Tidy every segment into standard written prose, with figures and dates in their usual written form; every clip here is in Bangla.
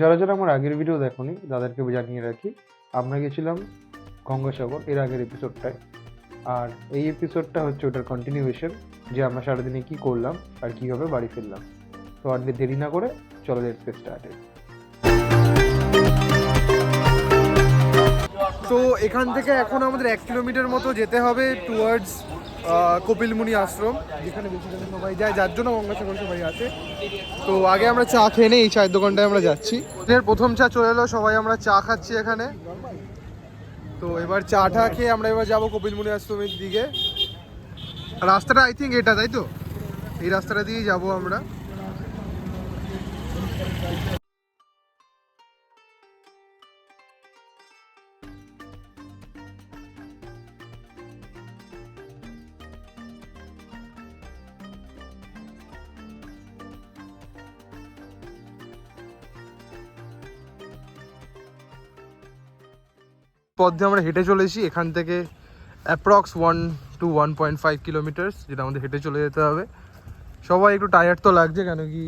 যারা যারা আমার আগের ভিডিও দেখোনি তাদেরকে জানিয়ে রাখি, আমরা গেছিলাম গঙ্গাসাগর এর আগের এপিসোডটায়। আর এই এপিসোডটা হচ্ছে ওটার কন্টিনিউয়েশন, যে আমরা সারাদিনে কী করলাম আর কীভাবে বাড়ি ফিরলাম। তো আর দেরি না করে চলো, লেটস গেট স্টার্টেড। তো এখান থেকে এখন আমাদের 1 কিলোমিটার মতো যেতে হবে টুয়ার্ডস কপিলমুনি আশ্রম, যেখানে বেশিরভাগ সবাই যায়, যার জন্য গঙ্গাসাগর সবাই আছে। তো আগে আমরা চা খেয়ে নিই, এই চায়ের দোকানটায় আমরা যাচ্ছি। এর প্রথম চা চলে এলো, সবাই আমরা চা খাচ্ছি এখানে। তো এবার চাটা খেয়ে আমরা এবার যাবো কপিলমুনি আশ্রমের দিকে। রাস্তাটা আই থিঙ্ক এটা, তাই তো? এই রাস্তাটা দিয়েই যাবো আমরা। পথ দিয়ে আমরা হেঁটে চলেছি এখান থেকে অ্যাপ্রক্স 1 to 1.5 কিলোমিটার্স, যেটা আমাদের হেঁটে চলে যেতে হবে। সবাই একটু টায়ার্ড তো লাগছে, কেন কি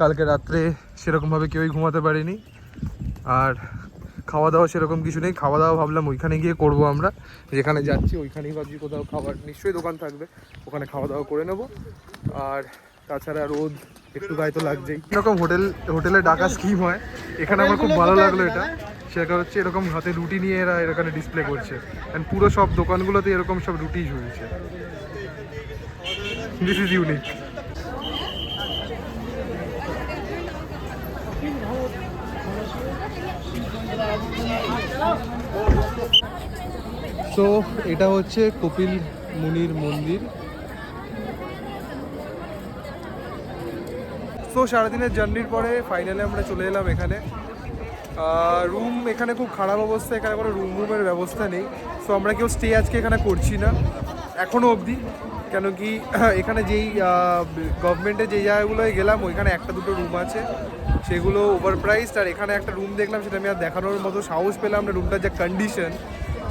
কালকে রাত্রে সেরকমভাবে কেউই ঘুমাতে পারিনি। আর খাওয়া দাওয়া সেরকম কিছু নেই। খাওয়া দাওয়া ভাবলাম ওইখানে গিয়ে করব, আমরা যেখানে যাচ্ছি ওইখানেই ভাবছি কোথাও খাবার নিশ্চয়ই দোকান থাকবে, ওখানে খাওয়া দাওয়া করে নেব। আর তাছাড়া রোদ একটু গায়ে তো লাগছেই। এরকম হোটেলে ডাকা স্কিম হয় এখানে, আমার খুব ভালো লাগলো এটা। সেটা হচ্ছে এরকম হাতে রুটি নিয়ে এরা এখানে ডিসপ্লে করছে, অ্যান্ড পুরো সব দোকানগুলোতে এরকম সব রুটি ঝুলছে। This is unique. তো এটা হচ্ছে কপিল মুনির মন্দির। তো সারাদিনের জার্নির পরে ফাইনালি আমরা চলে এলাম এখানে। রুম এখানে খুব খারাপ অবস্থা, এখানে কোনো রুমের ব্যবস্থা নেই। সো আমরা কেউ স্টে আজকে এখানে করছি না এখনও অবধি, কেন কি এখানে যেই গভর্নমেন্টের যেই জায়গাগুলোয় গেলাম ওইখানে একটা দুটো রুম আছে, সেগুলো ওভার প্রাইসড। আর এখানে একটা রুম দেখলাম, সেটা আমি আর দেখানোর মতো সাহস পেলাম না। রুমটার যে কন্ডিশন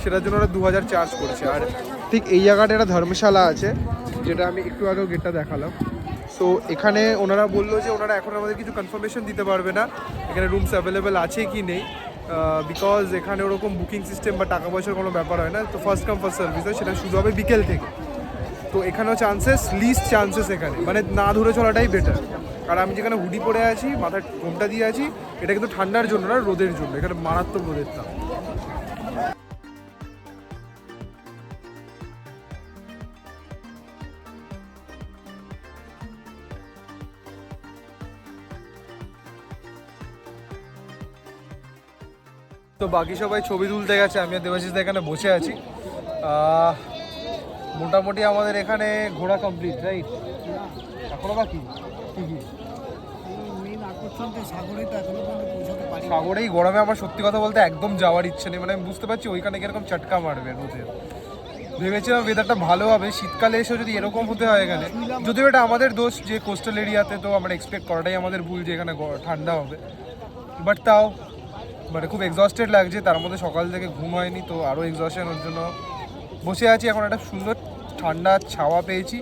সেটার জন্য ওরা 2000 চার্জ করেছে। আর ঠিক এই জায়গাটা একটা ধর্মশালা আছে, যেটা আমি একটু আগেও গেটটা দেখালাম। সো এখানে ওনারা বললো যে ওনারা এখন আমাদের কিছু কনফার্মেশন দিতে পারবে না এখানে রুমস অ্যাভেলেবেল আছে কি নেই, বিকজ এখানে ওরকম বুকিং সিস্টেম বা টাকা পয়সার কোনো ব্যাপার হয় না। তো ফার্স্ট কাম ফার্স্ট সার্ভিস হয়, সেটা শুরু হবে বিকেল থেকে। তো এখানেও লিস্ট চান্সেস এখানে, মানে না ধরে চলাটাই বেটার। আর আমি যেখানে হুডি পরে আছি, মাথায় ঘোমটা দিয়ে আছি, এটা কিন্তু ঠান্ডার জন্য না, রোদের জন্য। এখানে মারাত্মক রোদের তাপ। তো বাকি সবাই ছবি তুলতে গেছে, আমি আর দেবাশিস এখানে বসে আছি। মোটামুটি আমাদের এখানে ঘোরা কমপ্লিট, রাইট? এখনো বাকি কি কি? সাগরেই গরমে আমার সত্যি কথা বলতে একদম যাওয়ার ইচ্ছে নেই। মানে আমি বুঝতে পারছি ওইখানে কিরকম চটকা মারবে রোদের। ভেবেছিলাম ওয়েদারটা ভালো হবে, শীতকালে এসেও যদি এরকম হতে হয় এখানে, যদিও এটা আমাদের দোষ যে কোস্টাল এরিয়াতে, তো আমরা এক্সপেক্ট করাটাই আমাদের ভুল যে এখানে ঠান্ডা হবে। বাট তাও মানে খুব এক্সস্টেড লাগছে, তার মধ্যে সকাল থেকে ঘুম হয়নি, তো আরও এক্সস্টেড। ওর জন্য বসে আছি এখন, একটা সুন্দর ঠান্ডা ছাওয়া পেয়েছি,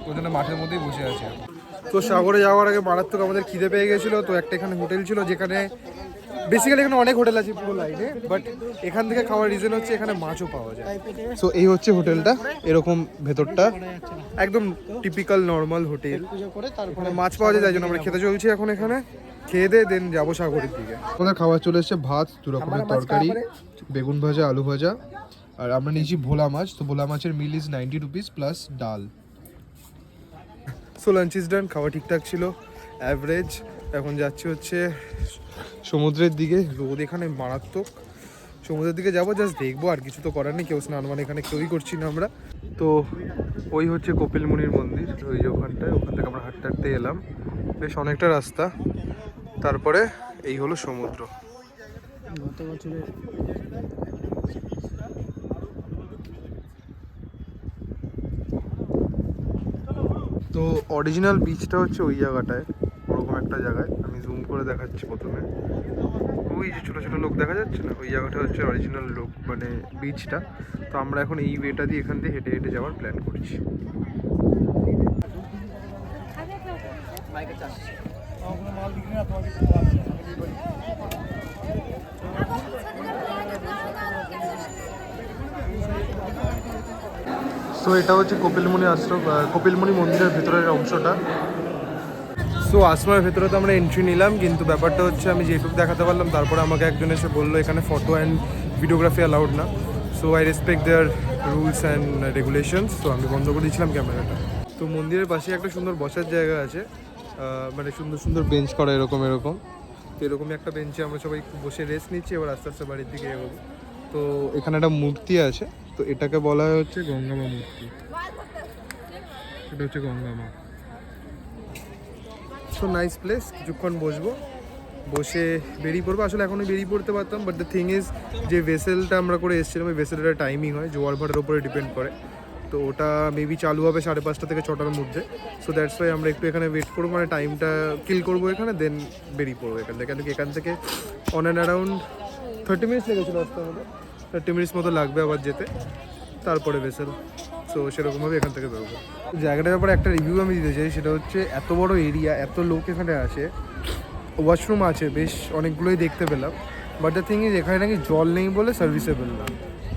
ওই জন্য মাঠের মধ্যেই বসে আছি। তো সাগরে যাওয়ার আগে মারাত্মক আমাদের খিদে পেয়ে গেছিলো। তো একটা এখানে হোটেল ছিল, যেখানে বেসিক্যালি এখানে অনেক হোটেল আছে পুরো লাইনে, বাট এখান থেকে খাওয়ার রিজন হচ্ছে এখানে মাছও পাওয়া যায়। সো এই হচ্ছে হোটেলটা, এরকম ভেতরটা একদম টিপিক্যাল নর্মাল হোটেল। ওখানে মাছ পাওয়া যায়, তাই জন্য আমরা খেতে চলছি এখন। এখানে খেয়ে দিয়ে দেন যাবো সাগরের দিকে। আমাদের খাবার চলে এসছে, ভাত, 2 রকমের তরকারি, বেগুন ভাজা, আলু ভাজা, আর আমরা নিয়েছি ভোলা মাছ। তো ভোলা মাছের মিল ইজ 90 রুপিস প্লাস ডাল। সো লাঞ্চ ইজ ডান, খাওয়া ঠিকঠাক ছিল, অ্যাভারেজ। এখন যাচ্ছি হচ্ছে সমুদ্রের দিকে। রোদ এখানে মারাত্মক। সমুদ্রের দিকে যাবো, জাস্ট দেখবো, আর কিছু তো করার নেই। কেউ স্নান মানে এখানে কেউই করছি না আমরা। তো ওই হচ্ছে কপিল মুনির মন্দির, ওই যে ওখানটায়। ওখান থেকে আমরা হাঁটতে হাঁটতে এলাম, বেশ অনেকটা রাস্তা। তারপরে এই হলো সমুদ্র। তো অরিজিনাল বিচটা হচ্ছে ওই জায়গাটায়, ওরকম একটা জায়গায়। আমি জুম করে দেখাচ্ছি প্রথমে। ওই যে ছোটো ছোটো লোক দেখা যাচ্ছে না, ওই জায়গাটা হচ্ছে অরিজিনাল লোক মানে বিচটা। তো আমরা এখন এই ওয়েটা দিয়ে এখান থেকে হেঁটে হেঁটে যাওয়ার প্ল্যান করছি। সো এটা হচ্ছে কপিলমুনি আশ্রম, কপিলমুনি মন্দিরের ভেতরের অংশটা। সো আশ্রমের ভেতরে তো আমরা এন্ট্রি নিলাম, কিন্তু ব্যাপারটা হচ্ছে আমি যেটুকু দেখাতে পারলাম, তারপরে আমাকে একজন এসে বললো এখানে ফটো অ্যান্ড ভিডিওগ্রাফি অ্যালাউড না। So I respect there rules and regulations. তো আমি বন্ধ করে দিয়েছিলাম ক্যামেরাটা। তো মন্দিরের পাশে একটা সুন্দর বসার জায়গা আছে, মানে সুন্দর সুন্দর বেঞ্চ করা এরকম। তো এরকমই একটা বেঞ্চে আমরা সবাই বসে রেস্ট নিচ্ছি, এবার আস্তে আস্তে বাড়ির দিকে এগোবো। তো এখানে একটা মূর্তি আছে, তো এটাকে বলা হচ্ছে গঙ্গামা মূর্তি। এটা হচ্ছে গঙ্গামা। সো নাইস প্লেস, কিছুক্ষণ বসবো, বসে বেরিয়ে পড়বো। আসলে এখনই বেরিয়ে পড়তে পারতাম, বাট দ্য থিং ইজ যে ভেসেলটা আমরা করে এসেছিলাম, ওই ভেসেলটার টাইমিং হয়, জোয়ার ভাটার উপরে ডিপেন্ড করে। তো ওটা মেবি চালু হবে 5:30 থেকে 6টার মধ্যে। সো দ্যাটস ওয়াই আমরা একটু এখানে ওয়েট করবো, মানে টাইমটা কিল করবো এখানে, দেন বেরিয়ে পড়বো এখান থেকে। কেন কি এখান থেকে অন অ্যান্ড অ্যারাউন্ড 30 মিনিটস লেগেছিলো আসতে, আমাদের 30 মিনিটস মতো লাগবে আবার যেতে, তারপরে ভেসেল। সো সেরকমভাবে এখান থেকে বেরোবো। জায়গাটার ব্যাপারে একটা রিভিউ আমি দিতে চাই, সেটা হচ্ছে এত বড় এরিয়া, এত লোক এখানে আসে, ওয়াশরুম আছে বেশ অনেকগুলোই দেখতে পেলাম, বাট দ্য থিং ইজ এখানে নাকি জল নেই বলে সার্ভিসেবল না।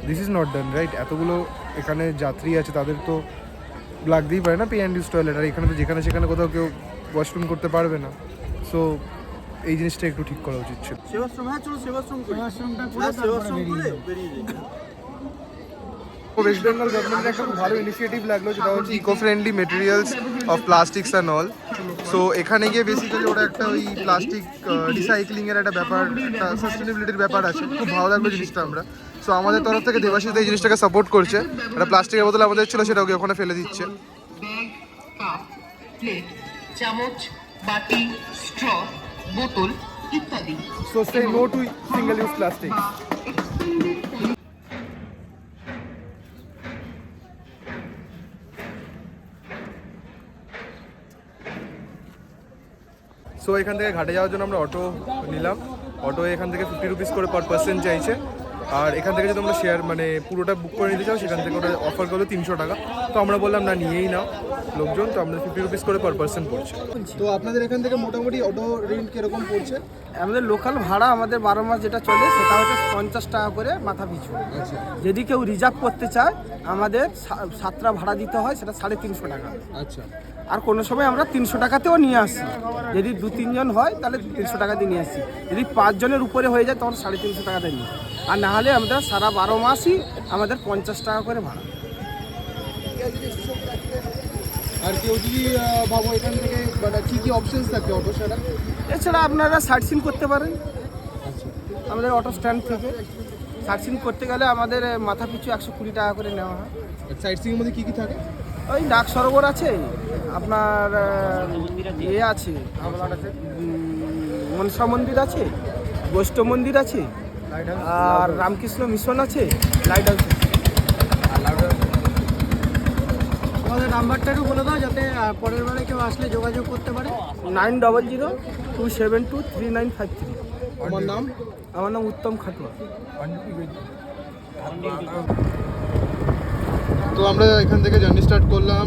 This is not done right. এতগুলো এখানে যাত্রী আছে, তাদের তো লাগতেই পারে না পে অ্যান্ড ইউজ টয়লেট, আর এখানে তো যেখানে সেখানে কোথাও কেউ ওয়াশরুম করতে পারবে না। সো এই জিনিসটা একটু ঠিক করা উচিত ছিল। ওয়েস্ট বেঙ্গল গভর্নমেন্টের একটা খুব ভালো ইনিশিয়েটিভ লাগলো, যেটা হচ্ছে eco friendly materials of plastics and all. So এখানে গিয়ে বেসিক্যালি ওরা একটা ওই প্লাস্টিক রিসাইক্লিংয়ের একটা ব্যাপার, একটা সাস্টেনেবিলিটির ব্যাপার আছে, খুব ভালো লাগলো জিনিসটা আমরা। সো আমাদের তরফ থেকে দেবাশিস এই জিনিসটাকে সাপোর্ট করছে। একটা প্লাস্টিকের বোতল আমাদের ছিল, সেটা ওকে ওখানে ফেলে দিচ্ছে। ব্যাগ, কাপ, প্লেট, চামচ, বাটি, স্ট্র, বোতল ইত্যাদি। So say no to single use plastic. So এখান থেকে ঘাটে যাওয়ার জন্য আমরা অটো নিলাম। অটো এখান থেকে 50 রুপিস করে পার পার্সন চাইছে, আর এখান থেকে যদি আমরা শেয়ার মানে পুরোটা বুক করে নিতে চাও, সেখান থেকে ওটা অফার করলো 300 টাকা। তো আমরা বললাম না, নিয়েই নাও লোকজন। তো আমাদের 50 রুপিস করে পার পার্সন পড়ছে। তো আপনাদের এখান থেকে মোটামুটি অটো রেন্ট কীরকম পড়ছে? আমাদের লোকাল ভাড়া আমাদের 12 মাস যেটা চলে সেটা হচ্ছে 50 টাকা করে মাথা পিছু। আচ্ছা যদি কেউ রিজার্ভ করতে চায় আমাদের সাতটা ভাড়া দিতে হয়, সেটা 350 টাকা। আচ্ছা। আর কোনো সময় আমরা 300 টাকাতেও নিয়ে আসি, যদি 2-3 জন হয় তাহলে 300 টাকা দিয়ে নিয়ে আসি। যদি 5 জনের উপরে হয়ে যায় তখন 350 টাকাতে নিই। আর না হলে আমাদের সারা 12 মাসই আমাদের 50 টাকা করে ভাড়া। আর কেউ যদি ভাবো এখান থেকে মানে কী কী অপশনস থাকে অটো ছাড়া? এছাড়া আপনারা সাইট সিন করতে পারেন আচ্ছা। আমাদের অটো স্ট্যান্ড থেকে। সাইট সিন করতে গেলে আমাদের মাথা পিছু 120 টাকা করে নেওয়া হয়। সাইট সিইংয়ের মধ্যে কী কী থাকে? ওই ডাক সরোবর আছে, আপনার ইয়ে আছে, আপনার আছে মনসা মন্দির আছে, বৈষ্ণব মন্দির আছে, আর রামকৃষ্ণ মিশন আছে, লাইট হাউস। আমাদের নাম্বারটা একটু বলে দাও, যাতে পরের বারে কেউ আসলে যোগাযোগ করতে পারে। 9002723953। আমার নাম আমার নাম উত্তম খাটুয়া। তো আমরা এখান থেকে জার্নি স্টার্ট করলাম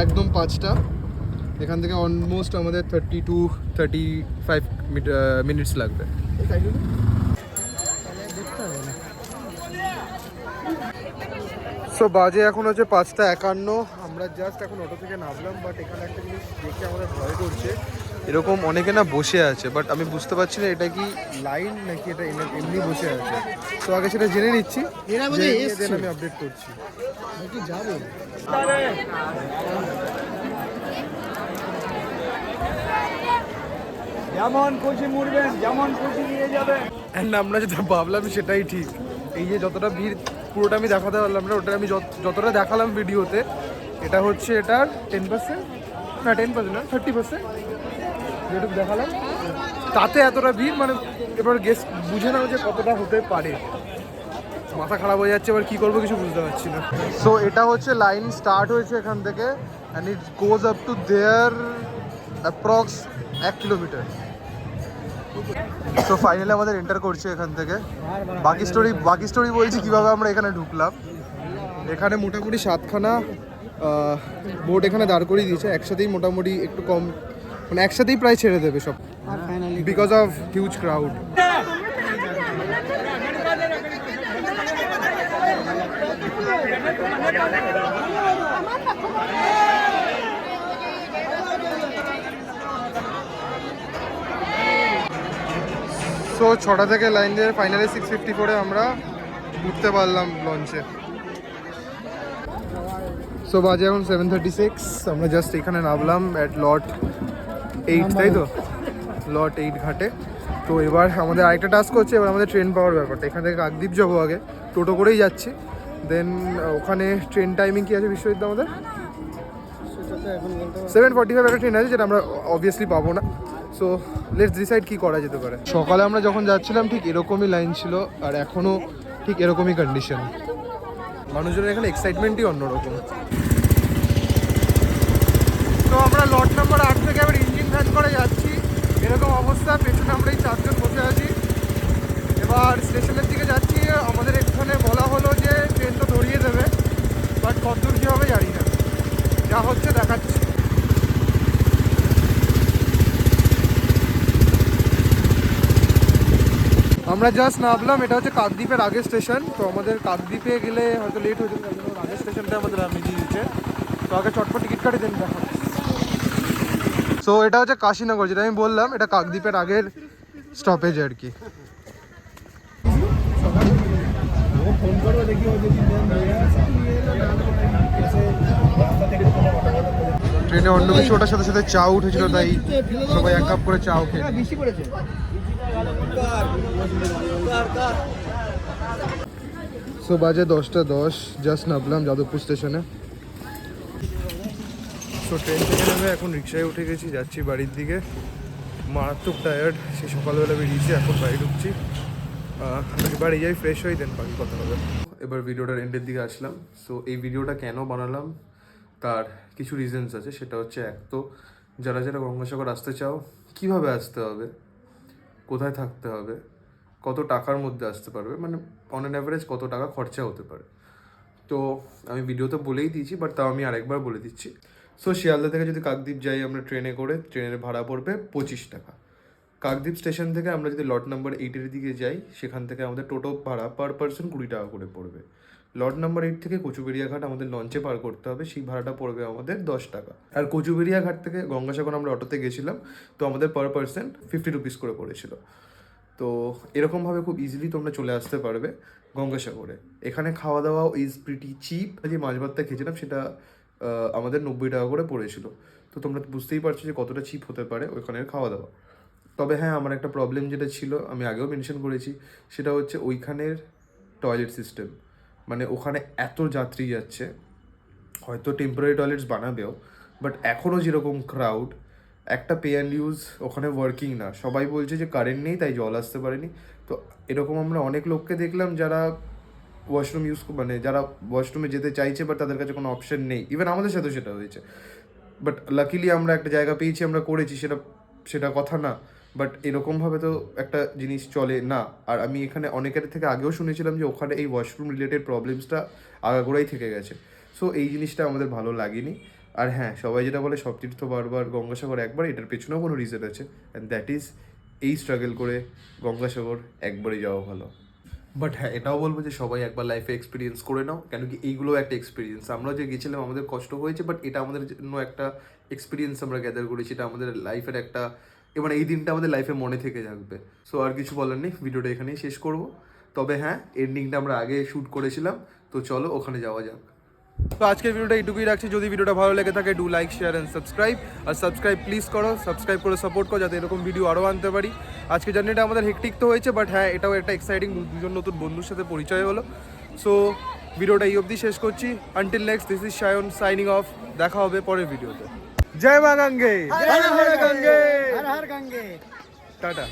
একদম 5টা। এখান থেকে অলমোস্ট আমাদের 30 to 35 মিনিটস লাগবে। সো বাজে এখন হচ্ছে 5:51। আমরা জাস্ট এখন অটো থেকে নামলাম, বাট এখানে একটা জিনিস দেখে আমাদের ভয় করছে। এরকম অনেকে না বসে আছে, বাট আমি বুঝতে পারছি না এটা কি লাইন নাকি এটা এমনি বসে আছে। তো আগে সেটা জেনে নিচ্ছি, দেন আমি আপডেট করছি। যাবে যেমন খুশি মুড়বেন, যেমন খুশি নিয়ে যাবেন। অ্যান্ড আমরা যেটা ভাবলাম সেটাই ঠিক। এই যে যতটা ভিড়, পুরোটা আমি দেখাতে পারলাম না, ওটা আমি যতটা দেখালাম ভিডিওতে, এটা হচ্ছে এটার 10%, না 10% না 30%, যেটুকু দেখালাম তাতে এতটা ভিড়। মানে এবার গেস বুঝে নাও যে কতটা হতে পারে। মাথা খারাপ হয়ে যাচ্ছে, এবার কী করবো কিছু বুঝতে পারছি না। সো এটা হচ্ছে লাইন স্টার্ট হয়েছে এখান থেকে, and it goes up to their approx 1 kilometre. তো ফাইনালি আমাদের এন্টার করছে এখান থেকে। বাকি স্টোরি বলছি কীভাবে আমরা এখানে ঢুকলাম। এখানে মোটামুটি 7খানা বোট এখানে দাঁড় করিয়ে দিয়েছে একসাথেই, মোটামুটি একটু কম, মানে একসাথেই প্রায় ছেড়ে দেবে সব, because of huge crowd. So 6টা থেকে লাইন দিয়ে ফাইনালি 6:50 করে আমরা উঠতে পারলাম লঞ্চে। সো বাজে এখন 7:36, আমরা জাস্ট এখানে নামলাম অ্যাট লট 8, তাই তো লট 8 ঘাটে। তো এবার আমাদের আরেকটা টাস্ক হচ্ছে, এবার আমাদের ট্রেন পাওয়ার ব্যাপারটা। এখান থেকে কাকদ্বীপ যাবো আগে, টোটো করেই যাচ্ছি। দেন ওখানে ট্রেন টাইমিং কী আছে বিশ্বজিৎ আমাদের? 7:45 একটা ট্রেন আছে, যেটা আমরা অবভিয়াসলি পাবো না। সো লেটস ডিসাইড কী করা যেতে পারে। সকালে আমরা যখন যাচ্ছিলাম ঠিক এরকমই লাইন ছিল, আর এখনও ঠিক এরকমই কন্ডিশন। মানুষজনের এখানে এক্সাইটমেন্টই অন্যরকম। তো আমরা লট নাম্বার 8 থেকে আবার ইঞ্জিন ভ্যান করে যাচ্ছি। এরকম অবস্থা, পেছনে আমরা এই 4 জন বসে আছি। এবার স্টেশনের দিকে যাচ্ছি। আমাদের এখানে বলা হলো যে ট্রেন তো ধরিয়ে দেবে, বাট কতদূর কী হবে জানি না, যা হচ্ছে দেখাচ্ছি। আমরা জাস্ট নামলাম, এটা হচ্ছে কাকদ্বীপের আগের স্টেশন। তো আমাদের কাকদ্বীপে গেলে হয়তো লেট হয়ে যাবে, আগের স্টেশনটা আমাদের নামিয়ে দিচ্ছে। তো আগে চটপট টিকিট কাটি দেন দেখা। সো এটা হচ্ছে কাশীনগর, যেটা আমি বললাম, এটা কাকদ্বীপের আগের স্টপেজ আর কি। ট্রেনে অন্য কিছু ওটার সাথে সাথে চা উঠেছিল, তাই সবাই 1 কাপ করে চাও খেয়ে। সো বাজে 10:10, জাস্ট নামলাম যাদবপুর স্টেশনে। সো ট্রেন থেকে নেমে এখন রিক্সায় উঠে গেছি, যাচ্ছি বাড়ির দিকে। মারাত্মক টায়ার্ড, সে সকালবেলা বেরিয়েছি, এখন বাড়ি ঢুকছি। বাড়ি যাই, ফ্রেশ হই, দেন বাকি কথা হবে। এবার ভিডিওটার এন্ডের দিকে আসলাম। সো এই ভিডিওটা কেন বানালাম তার কিছু রিজনস আছে। সেটা হচ্ছে, এক তো যারা যারা গঙ্গাসাগর আসতে চাও, কিভাবে আসতে হবে, কোথায় থাকতে হবে, কত টাকার মধ্যে আসতে পারবে, মানে অন অ্যান অ্যাভারেজ কত টাকা খরচা হতে পারে। তো আমি ভিডিওতে বলেই দিয়েছি, বাট তাও আমি আরেকবার বলে দিচ্ছি। সো শিয়ালদা থেকে যদি কাকদ্বীপ যাই আমরা ট্রেনে করে, ট্রেনের ভাড়া পড়বে 25 টাকা। কাকদ্বীপ স্টেশন থেকে আমরা যদি লট নাম্বার 8-এর দিকে যাই, সেখান থেকে আমাদের টোটো ভাড়া পার পার্সন 20 টাকা করে পড়বে। লট নাম্বার 8 থেকে কচুবেড়িয়া ঘাট আমাদের লঞ্চে পার করতে হবে, সেই ভাড়াটা পড়বে আমাদের 10 টাকা। আর কচুবেড়িয়া ঘাট থেকে গঙ্গাসাগর আমরা অটোতে গেছিলাম, তো আমাদের পার পার্সন 50 রুপিস করে পড়েছিল। তো এরকমভাবে খুব ইজিলি তোমরা চলে আসতে পারবে গঙ্গাসাগরে। এখানে খাওয়া দাওয়াও ইজ প্রিটি চিপ। যে মাছ ভাতটা খেয়েছিলাম সেটা আমাদের 90 টাকা করে পড়েছিল। তো তোমরা বুঝতেই পারছো যে কতটা চিপ হতে পারে ওইখানের খাওয়া দাওয়া। তবে হ্যাঁ, আমার একটা প্রবলেম যেটা ছিল, আমি আগেও মেনশন করেছি, সেটা হচ্ছে ওইখানের টয়লেট সিস্টেম। মানে ওখানে এত যাত্রী যাচ্ছে, হয়তো টেম্পোরারি টয়লেটস বানাবেও, বাট এখনও যেরকম ক্রাউড, একটা পে অ্যান্ড ইউজ ওখানে ওয়ার্কিং না। সবাই বলছে যে কারেন্ট নেই তাই জল আসতে পারেনি। তো এরকম আমরা অনেক লোককে দেখলাম যারা ওয়াশরুম মানে যারা ওয়াশরুমে যেতে চাইছে, বাট তাদের কাছে কোনো অপশন নেই। ইভেন আমাদের সাথেও সেটা হয়েছে, বাট লাকিলি আমরা একটা জায়গা পেয়েছি, আমরা করেছি, সেটা কথা না। বাট এরকমভাবে তো একটা জিনিস চলে না। আর আমি এখানে অনেকের থেকে আগেও শুনেছিলাম যে ওখানে এই ওয়াশরুম রিলেটেড প্রবলেমসটা আগাগোড়াই থেকে গেছে। সো এই জিনিসটা আমাদের ভালো লাগেনি। আর হ্যাঁ, সবাই যেটা বলে সব তীর্থ বারবার, গঙ্গাসাগর একবার, এটার পেছনেও কোনো রিজন আছে, অ্যান্ড দ্যাট ইজ এই স্ট্রাগল করে গঙ্গাসাগর একবারই যাওয়া ভালো। বাট হ্যাঁ, এটাও বলবো যে সবাই একবার লাইফে এক্সপিরিয়েন্স করে নাও, কেন কি এইগুলো একটা এক্সপিরিয়েন্স। আমরা যে গেছিলাম আমাদের কষ্ট হয়েছে, বাট এটা আমাদের জন্য একটা এক্সপিরিয়েন্স আমরা গ্যাদার করেছি, এটা আমাদের লাইফের একটা, এবার এই দিনটা আমাদের লাইফে মনে থেকে থাকবে। সো আর কিছু বলার নেই, ভিডিওটা এখানেই শেষ করব। তবে হ্যাঁ, এন্ডিংটা আমরা আগে শ্যুট করেছিলাম, তো চলো ওখানে যাওয়া যাক। তো আজকের ভিডিওটা এইটুকুই রাখছি। যদি ভিডিওটা ভালো লেগে থাকে, do like, share and subscribe. আর সাবস্ক্রাইব প্লিজ করো, সাবস্ক্রাইব করে সাপোর্ট করো, যাতে এরকম ভিডিও আরও আনতে পারি। আজকে জার্নিটা আমাদের হেকটিক তো হয়েছে, বাট হ্যাঁ, এটাও একটা এক্সাইটিং, দুজন নতুন বন্ধুর সাথে পরিচয় হলো। সো ভিডিওটা এই অবধি শেষ করছি। Until next, this is Sayan signing off. দেখা হবে পরের ভিডিওতে। জয় মা গঙ্গে, হর হর গঙ্গে, হর হর গঙ্গে, টাটা।